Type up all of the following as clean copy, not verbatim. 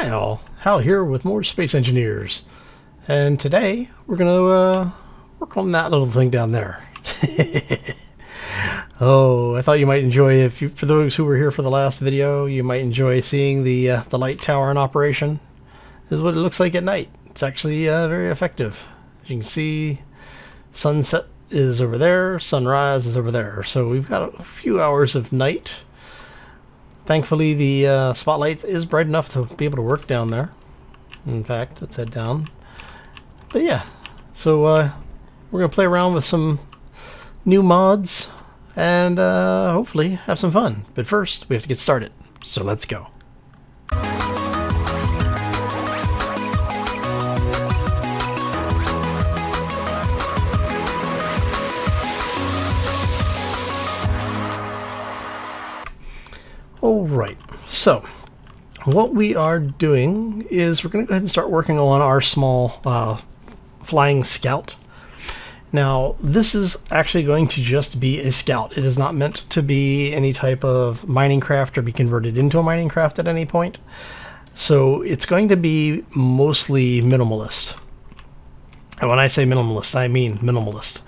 Hi all, Hal here with more Space Engineers, and today we're gonna work on that little thing down there. Oh, I thought you might enjoy, for those who were here for the last video, you might enjoy seeing the light tower in operation. This is what it looks like at night. It's actually very effective. As you can see, sunset is over there, sunrise is over there, so we've got a few hours of night. Thankfully, the spotlight is bright enough to be able to work down there. In fact, let's head down. But yeah, so we're going to play around with some new mods and hopefully have some fun. But first, we have to get started. So let's go. Alright, so what we are doing is we're going to go ahead and start working on our small flying scout. Now, this is actually going to just be a scout. It is not meant to be any type of mining craft or be converted into a mining craft at any point. So it's going to be mostly minimalist. And when I say minimalist, I mean minimalist.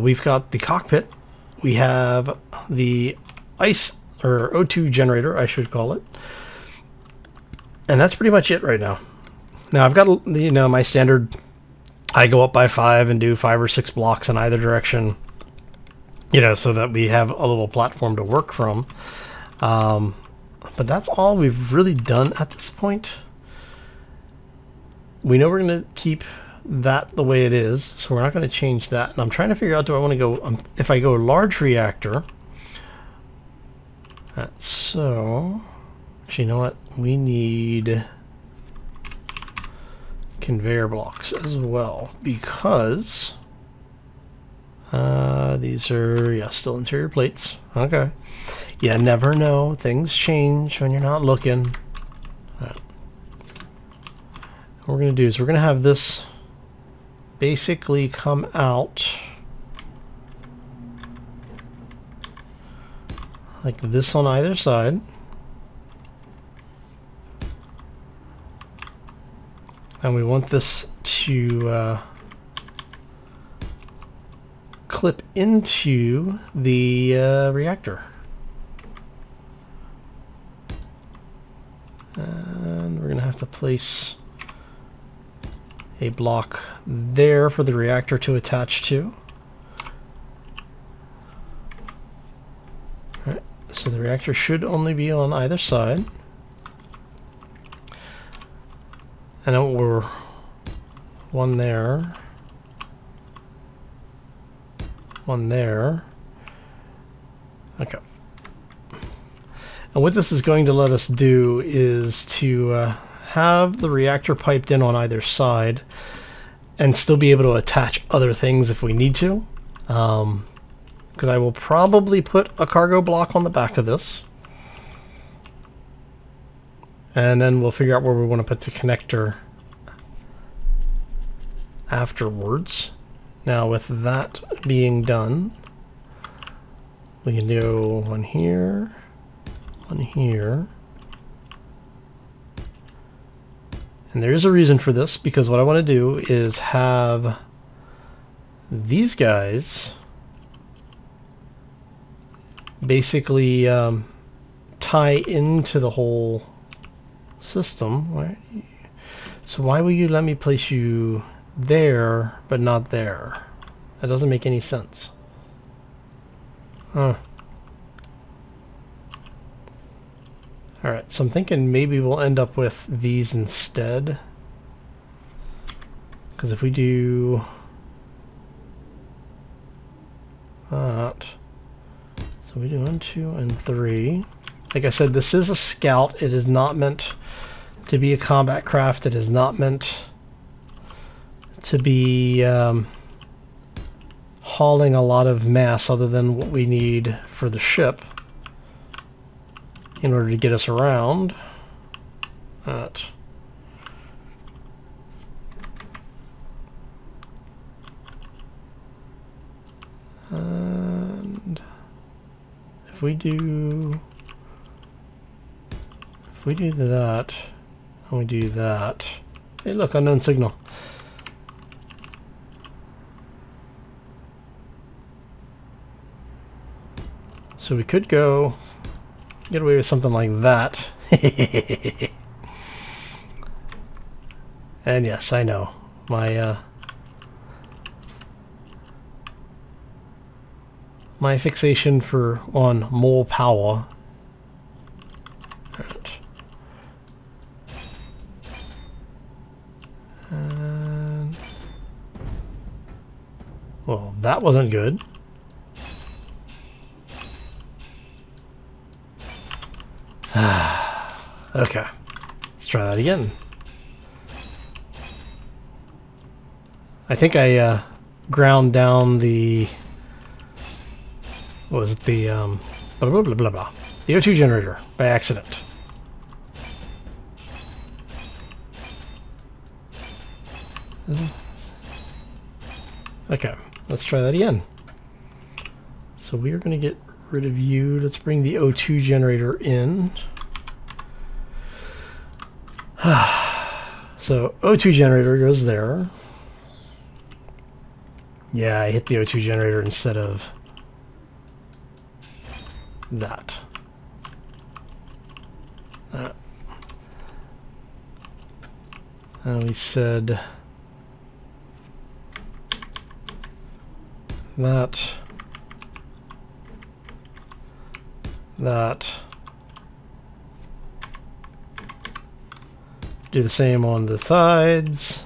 We've got the cockpit. We have the ice or O2 generator, I should call it. And that's pretty much it right now. Now I've got, you know, my standard, I go up by 5 and do 5 or 6 blocks in either direction, you know, so that we have a little platform to work from. But that's all we've really done at this point. We know we're going to keep that the way it is, so we're not going to change that. And I'm trying to figure out, do I want to go, if I go large reactor. So, actually, you know what? We need conveyor blocks as well, because these are, yeah, still interior plates. Okay. You never know. Things change when you're not looking. All right. What we're going to do is we're going to have this basically come out like this on either side. And we want this to clip into the reactor. And we're going to have to place a block there for the reactor to attach to. So the reactor should only be on either side. And then we're one there, one there. Okay. And what this is going to let us do is to have the reactor piped in on either side and still be able to attach other things if we need to. Because I will probably put a cargo block on the back of this. And then we'll figure out where we want to put the connector afterwards. Now with that being done, we can do one here, one here. And there is a reason for this, because what I want to do is have these guys basically tie into the whole system. So why will you let me place you there but not there? That doesn't make any sense. Alright, so I'm thinking maybe we'll end up with these instead, because if we do that, so we do 1, 2, and 3. Like I said, this is a scout. It is not meant to be a combat craft. It is not meant to be hauling a lot of mass other than what we need for the ship in order to get us around. That. And if we do that, And we do that. Hey, look, unknown signal. So we could go get away with something like that. And yes, I know. My my fixation on mole power. Right. And well, that wasn't good. Okay, let's try that again. I think I ground down the what was it, the blah blah blah blah blah, the O2 generator by accident. Okay, let's try that again. So we are going to get rid of you. Let's bring the O2 generator in. So O2 generator goes there. Yeah, I hit the O2 generator instead of that. And we said that. Do the same on the sides.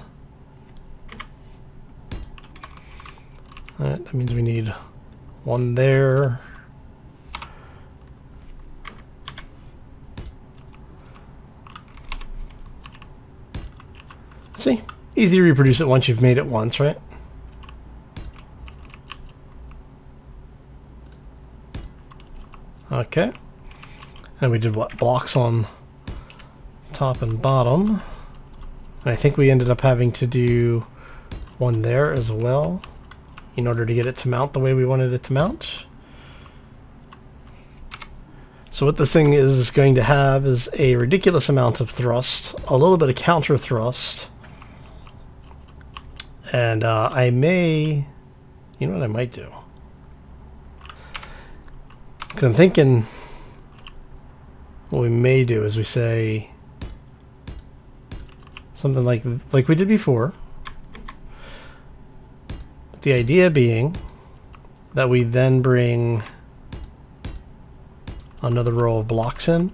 Alright, that means we need one there. See? Easy to reproduce it once you've made it once, right? Okay. And we did what? Blocks on top and bottom. And I think we ended up having to do one there as well in order to get it to mount the way we wanted it to mount. So what this thing is going to have is a ridiculous amount of thrust, a little bit of counter thrust, and I may, you know what I might do? Because I'm thinking what we may do is we say something like we did before. But the idea being that we then bring another row of blocks in.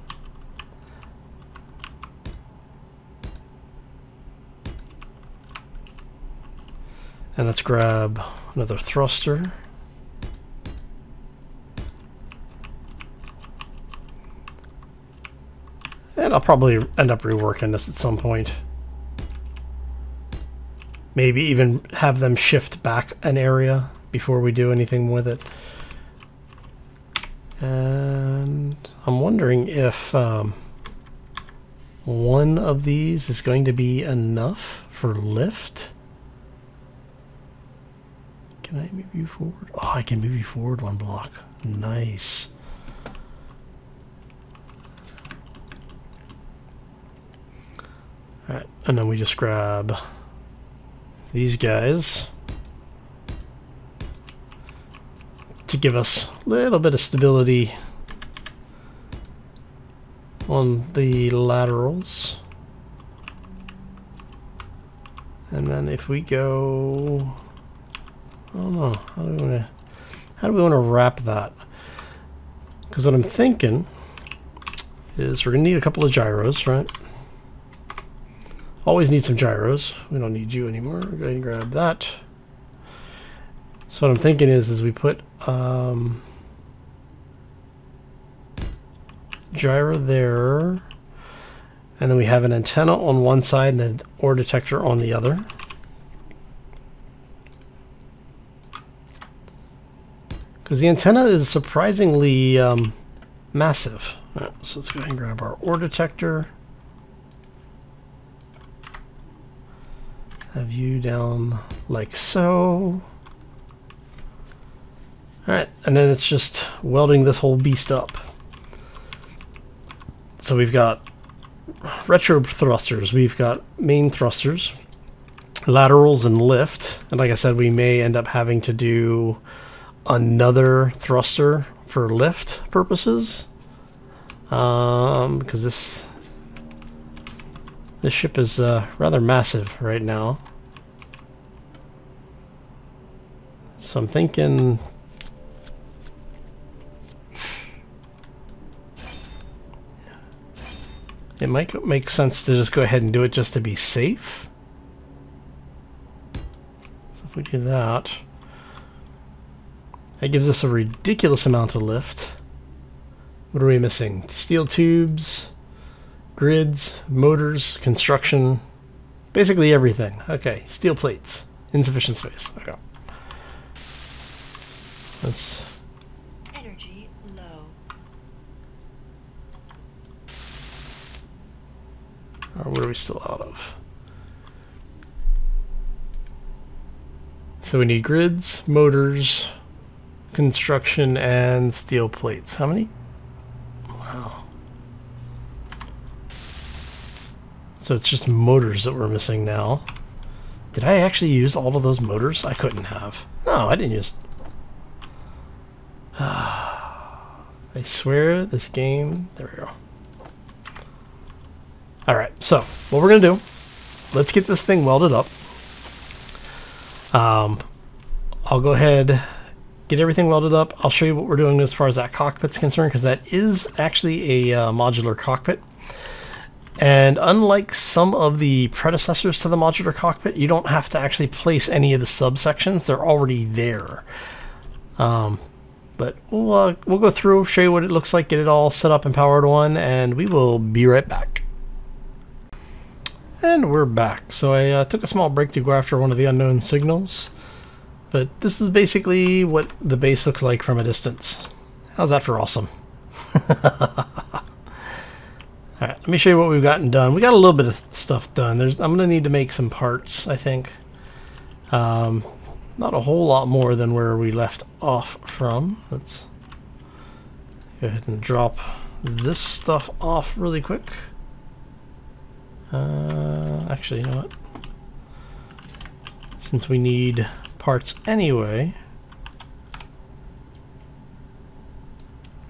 And let's grab another thruster. And I'll probably end up reworking this at some point. Maybe even have them shift back an area before we do anything with it. And I'm wondering if one of these is going to be enough for lift. Can I move you forward? Oh, I can move you forward one block. Nice. Alright, and then we just grab these guys to give us a little bit of stability on the laterals. And then if we go, I don't know, how do we want to wrap that? Because what I'm thinking is we're going to need a couple of gyros, right? Always need some gyros. We don't need you anymore. Go ahead and grab that. So what I'm thinking is we put gyro there, and then we have an antenna on one side and an ore detector on the other. Because the antenna is surprisingly massive. Right, so let's go ahead and grab our ore detector. Have you down like so. Alright, and then it's just welding this whole beast up. So we've got retro thrusters. We've got main thrusters, laterals, and lift. And like I said, we may end up having to do another thruster for lift purposes. Because this ship is rather massive right now. So I'm thinking it might make sense to just go ahead and do it just to be safe. So if we do that, that gives us a ridiculous amount of lift. What are we missing? Steel tubes, grids, motors, construction, basically everything. Okay, steel plates, insufficient space. Okay. That's energy low. Or what are we still out of? So we need grids, motors, construction, and steel plates. How many? Wow. So it's just motors that we're missing now. Did I actually use all of those motors? I couldn't have. No, I didn't use... I swear this game... There we go. Alright, so what we're going to do, let's get this thing welded up. I'll go ahead, get everything welded up. I'll show you what we're doing as far as that cockpit's concerned, because that is actually a modular cockpit. And unlike some of the predecessors to the modular cockpit, you don't have to actually place any of the subsections. They're already there. But we'll go through, show you what it looks like, get it all set up and powered on, and we will be right back. And we're back. So I took a small break to go after one of the unknown signals. But this is basically what the base looks like from a distance. How's that for awesome? Alright, let me show you what we've gotten done. We got a little bit of stuff done. I'm going to need to make some parts, I think. Not a whole lot more than where we left off from. Let's go ahead and drop this stuff off really quick. Actually, you know what? Since we need parts anyway.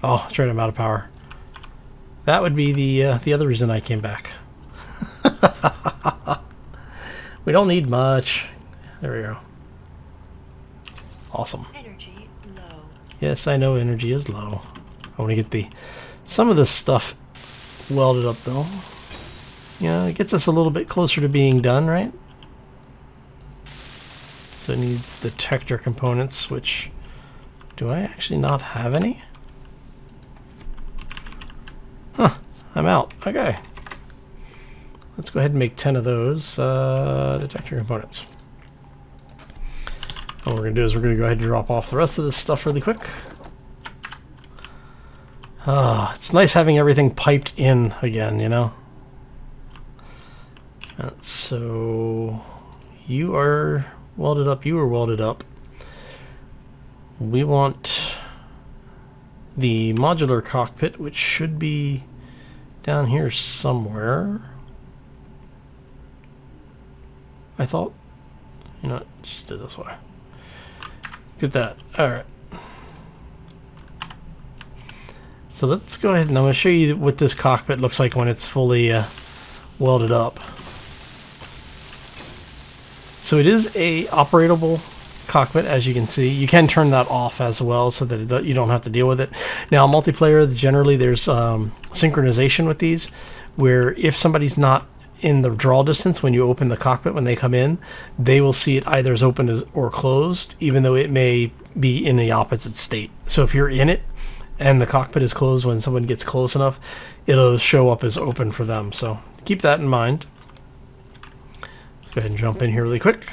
Oh, that's right, I'm out of power. That would be the other reason I came back. We don't need much. There we go. Awesome. Energy low. Yes, I know energy is low. I want to get some of this stuff welded up though. You know, it gets us a little bit closer to being done, right? So it needs the detector components, which do I actually not have any? Huh, I'm out. Okay. Let's go ahead and make 10 of those detector components. What we're going to do is we're going to go ahead and drop off the rest of this stuff really quick. It's nice having everything piped in again, you know? So you are welded up, you are welded up. We want the modular cockpit, which should be down here somewhere. I thought, you know what, just do it this way. Look at that. Alright. So let's go ahead and I'm going to show you what this cockpit looks like when it's fully welded up. So it is a operatable cockpit, as you can see. You can turn that off as well so that you don't have to deal with it. Now, multiplayer, generally there's synchronization with these, where if somebody's not in the draw distance when you open the cockpit, when they come in, they will see it either as open or closed, even though it may be in the opposite state. So if you're in it and the cockpit is closed, when someone gets close enough, it'll show up as open for them. So keep that in mind. Let's go ahead and jump in here really quick.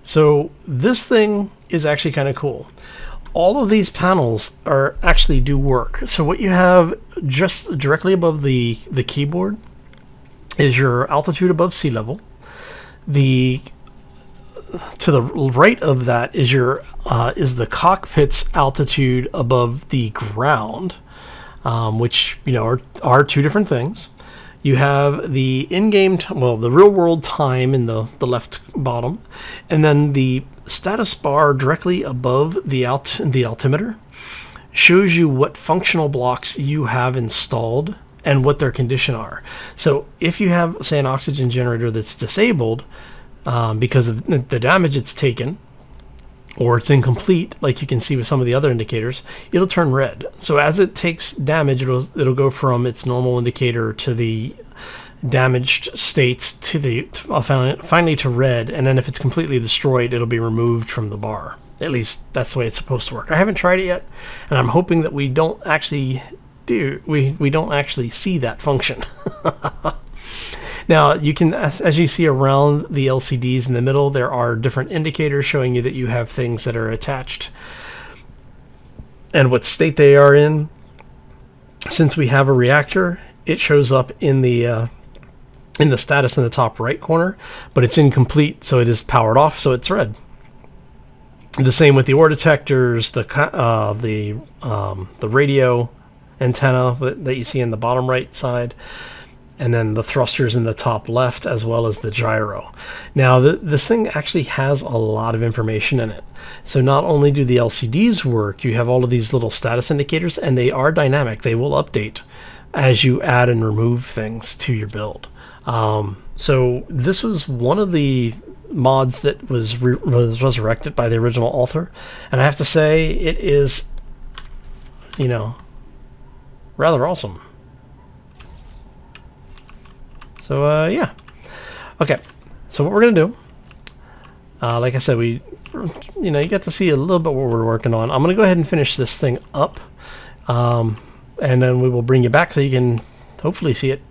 So this thing is actually kind of cool. All of these panels actually do work. So what you have just directly above the keyboard is your altitude above sea level. To the right of that is the cockpit's altitude above the ground. which, you know, are two different things. You have the in-game, the real-world time in the left bottom, and then the status bar directly above the altimeter shows you what functional blocks you have installed and what their condition are. So if you have, say, an oxygen generator that's disabled because of the damage it's taken, or it's incomplete, like you can see with some of the other indicators, it'll turn red. So as it takes damage, it'll go from its normal indicator to the damaged states to finally to red, and then if it's completely destroyed, it'll be removed from the bar. At least that's the way it's supposed to work. I haven't tried it yet, and I'm hoping that we don't actually see that function. Now, you can, as you see around the LCDs in the middle, there are different indicators showing you that you have things that are attached and what state they are in. Since we have a reactor, it shows up in the status in the top right corner, but it's incomplete, so it is powered off, so it's red. The same with the ore detectors, the radio antenna that you see in the bottom right side, and then the thrusters in the top left, as well as the gyro. Now, this thing actually has a lot of information in it. So not only do the LCDs work, you have all of these little status indicators, and they are dynamic. They will update as you add and remove things to your build. So this was one of the mods that was resurrected by the original author, and I have to say it is, you know, rather awesome. So yeah, okay. So what we're gonna do, like I said, you get to see a little bit what we're working on. I'm gonna go ahead and finish this thing up, and then we will bring you back so you can hopefully see it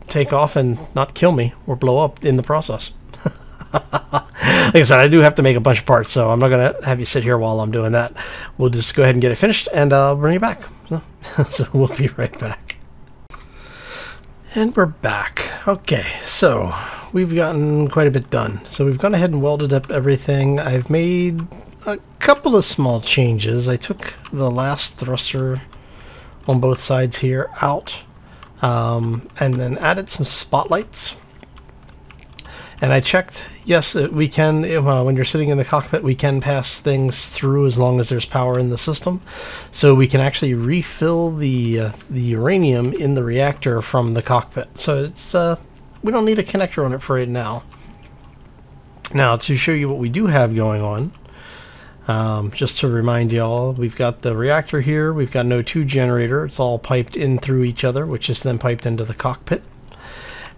take off and not kill me or blow up in the process. Like I said, I do have to make a bunch of parts, so I'm not gonna have you sit here while I'm doing that. We'll just go ahead and get it finished, and I'll bring you back. So we'll be right back. And we're back. Okay, so we've gotten quite a bit done. So we've gone ahead and welded up everything. I've made a couple of small changes. I took the last thruster on both sides here out, and then added some spotlights. And I checked, yes, we can, when you're sitting in the cockpit, we can pass things through as long as there's power in the system. So we can actually refill the uranium in the reactor from the cockpit. So it's we don't need a connector on it for right now. Now, to show you what we do have going on, just to remind y'all, we've got the reactor here, we've got an O2 generator, it's all piped in through each other, which is then piped into the cockpit.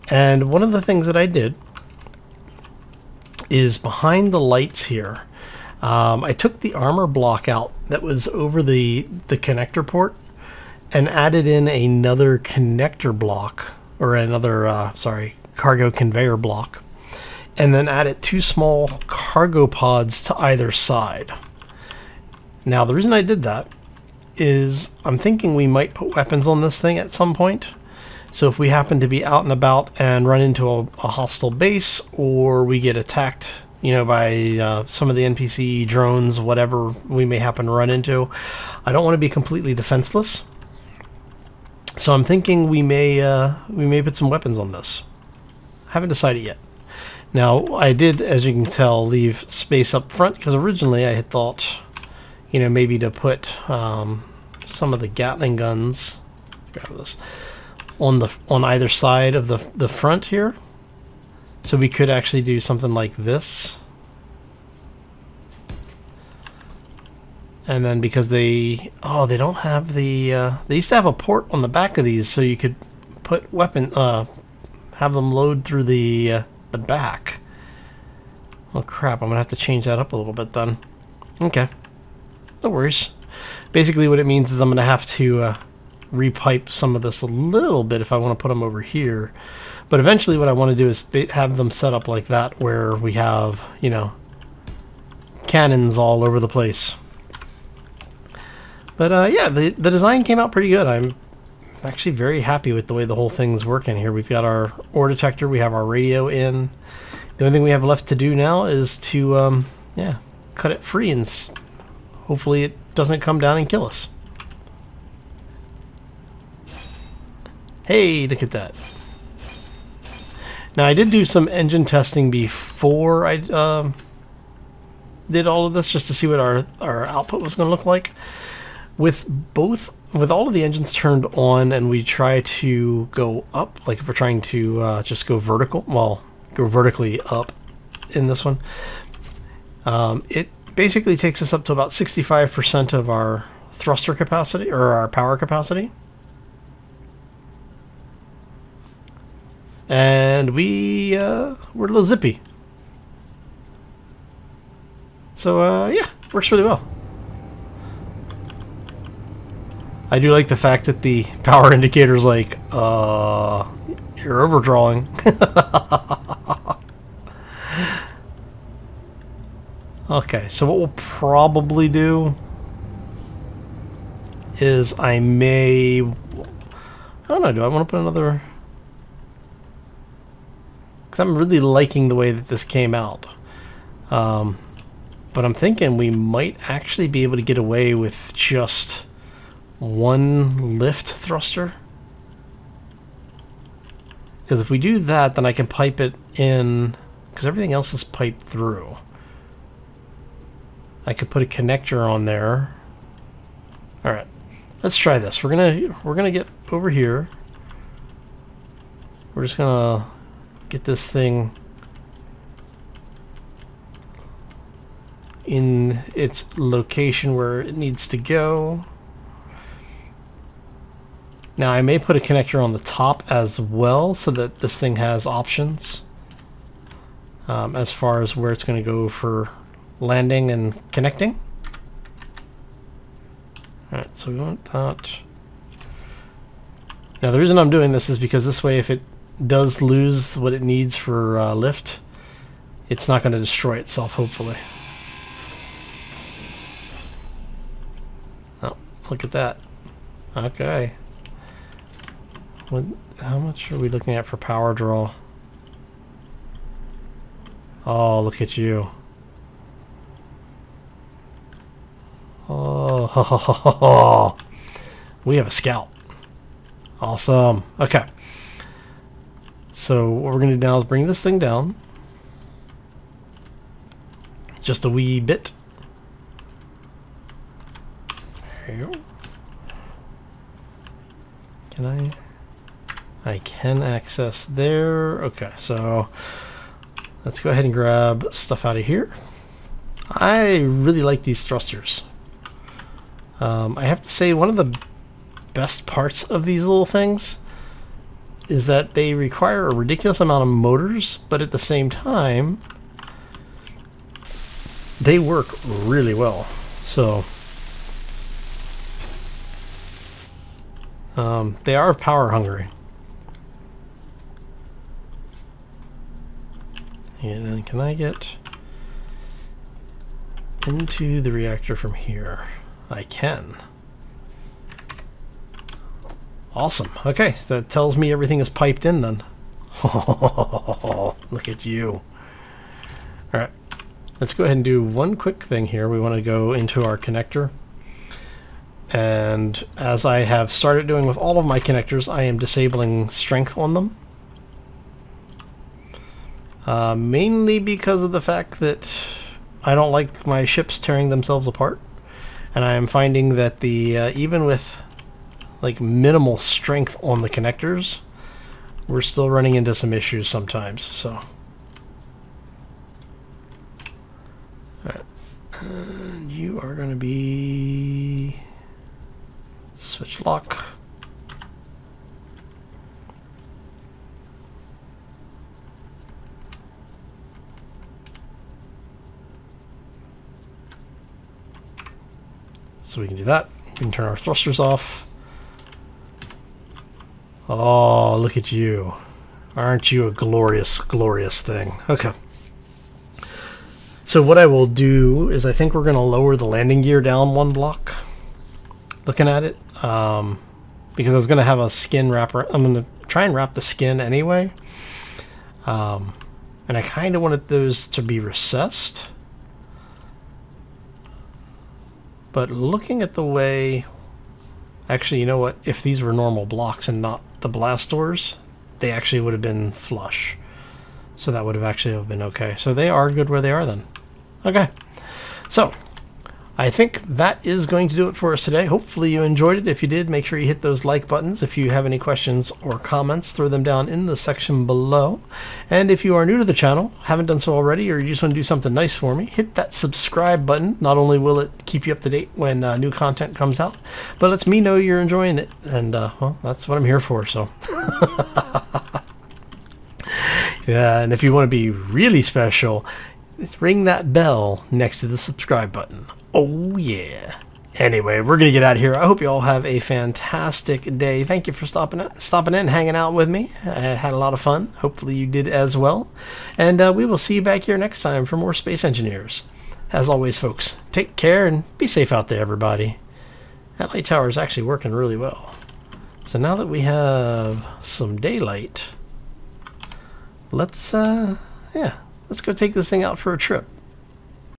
And one of the things that I did is behind the lights here, I took the armor block out that was over the connector port and added in another connector block, or another, cargo conveyor block, and then added two small cargo pods to either side. Now, the reason I did that is I'm thinking we might put weapons on this thing at some point. So if we happen to be out and about and run into a hostile base, or we get attacked, you know, by some of the NPC drones, whatever we may happen to run into, I don't want to be completely defenseless. So I'm thinking we may put some weapons on this. Haven't decided yet. Now, I did, as you can tell, leave space up front, because originally I had thought, you know, maybe to put some of the Gatling guns, grab this, on either side of the front here, so we could actually do something like this. And then because they don't have the they used to have a port on the back of these, so you could put have them load through the back. Oh crap, I'm gonna have to change that up a little bit then. Okay, no worries. Basically what it means is I'm gonna have to repipe some of this a little bit if I want to put them over here, but eventually what I want to do is have them set up like that, where we have, you know, cannons all over the place. But yeah, the design came out pretty good. I'm actually very happy with the way the whole thing's working here. We've got our ore detector, we have our radio in. The only thing we have left to do now is to yeah, cut it free, and hopefully it doesn't come down and kill us. Hey, look at that. Now I did do some engine testing before I did all of this, just to see what our output was going to look like. With all of the engines turned on, and we try to go up, like if we're trying to just go vertical, well, go vertically up in this one, it basically takes us up to about 65% of our thruster capacity, or our power capacity. And we're a little zippy. So, yeah, works really well. I do like the fact that the power indicator's like, you're overdrawing. Okay, so what we'll probably do is I don't know, do I want to put another... Because I'm really liking the way that this came out. But I'm thinking we might actually be able to get away with just one lift thruster. Because if we do that, then I can pipe it in, because everything else is piped through. I could put a connector on there. Alright, let's try this. We're gonna get over here. We're just gonna get this thing in its location where it needs to go. Now I may put a connector on the top as well, so that this thing has options as far as where it's going to go for landing and connecting. Alright, so we want that. Now the reason I'm doing this is because this way, if it does lose what it needs for lift, it's not going to destroy itself, hopefully. Oh, look at that. Okay. How much are we looking at for power draw? Oh, look at you. Oh, we have a scout. Awesome. Okay. So what we're going to do now is bring this thing down just a wee bit. There you go. Can I can access there. Okay, so let's go ahead and grab stuff out of here. I really like these thrusters. I have to say, one of the best parts of these little things is that they require a ridiculous amount of motors, but at the same time, they work really well. So, they are power hungry. And then can I get into the reactor from here? I can. Awesome. Okay, so that tells me everything is piped in then. Oh, look at you. Alright, let's go ahead and do one quick thing here. We want to go into our connector. And as I have started doing with all of my connectors, I am disabling strength on them. Mainly because of the fact that I don't like my ships tearing themselves apart. And I am finding that the even with like minimal strength on the connectors, we're still running into some issues sometimes. So, alright, and you are going to be switch lock. So we can do that. We can turn our thrusters off. Oh, look at you. Aren't you a glorious, glorious thing? Okay. So what I will do is I think we're going to lower the landing gear down one block. Looking at it. Because I was going to have a skin wrapper. I'm going to try and wrap the skin anyway. And I kind of wanted those to be recessed. But looking at the way... Actually, you know what? If these were normal blocks and not the blast doors, they actually would have been flush. So that would have actually been okay. So they are good where they are then. Okay. So I think that is going to do it for us today. Hopefully you enjoyed it. If you did, make sure you hit those like buttons. If you have any questions or comments, throw them down in the section below. And if you are new to the channel, haven't done so already, or you just want to do something nice for me, hit that subscribe button. Not only will it keep you up to date when new content comes out, but lets me know you're enjoying it. And well, that's what I'm here for. So yeah, and if you want to be really special, ring that bell next to the subscribe button. Oh yeah. Anyway, we're gonna get out of here. I hope you all have a fantastic day. Thank you for stopping in, hanging out with me. I had a lot of fun. Hopefully you did as well. And we will see you back here next time for more Space Engineers. As always, folks, take care and be safe out there, everybody. That light tower is actually working really well. So now that we have some daylight, let's go take this thing out for a trip.